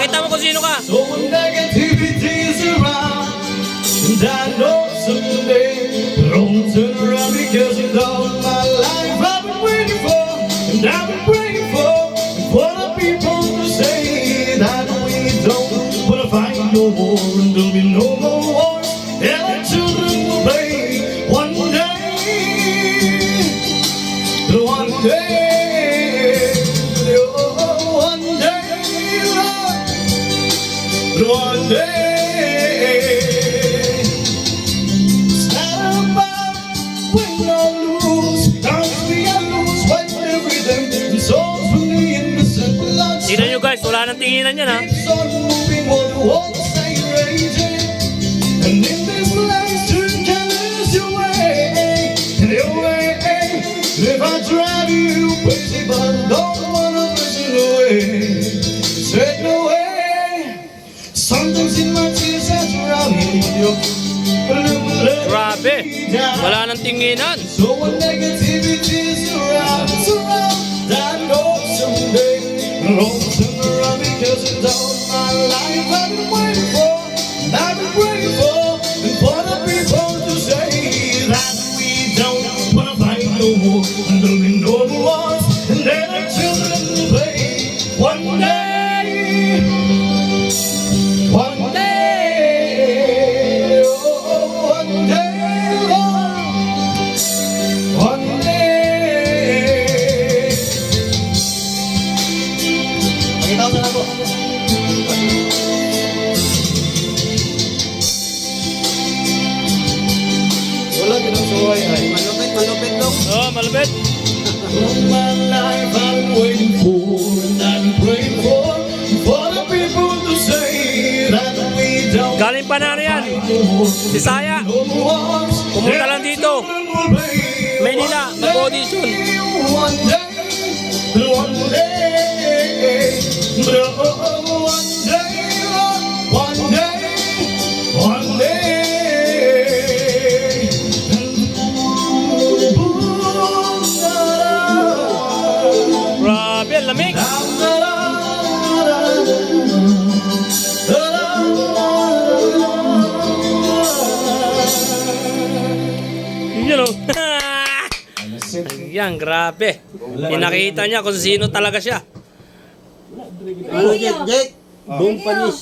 Pakita mo kung sino ka. So when negativity is around, and I know someday don't turn around because you know my life I've been waiting for, and I've been praying for the people to say that we don't wanna fight no more, and there'll be no more wars, and our children will play one day, one day, oh, one day, Lord, one day. It's not about win or lose, honestly I lose fight every day, and souls from the innocent blood. Tignan nyo guys, wala nang tinginan yan ha. Keeps on moving while the walls stay raging, and in this life turn colors your way, your way. If I drive you crazy, but I don't wanna push it away, said no way. Something's in my tears that drown in you. Grabe, wala nang tinginan. So when negativity is around, I know someday it'll turn around because it's all my life I've been waiting for, and I've been waiting for, and for the people to say that we don't wanna fight no more, and there'll be no more wars, and then our children will play one day, one day, oh, one day, Lord, one day. Pakita ko na po. Wala ganang suway ay. Malupit lang. Oh, malapit. All my life I'm waiting for, and I'm praying for the people to say that we don't Galing pa na yan. Si Saya. Pumunta lang dito. Maynila, mag-audition. One day, one day, one day, one day, one day. Grabe, ang lamig. Yun o. Yan, grabe. Pinakita niya kung sino talaga siya. Ano, Jake? Boom panis.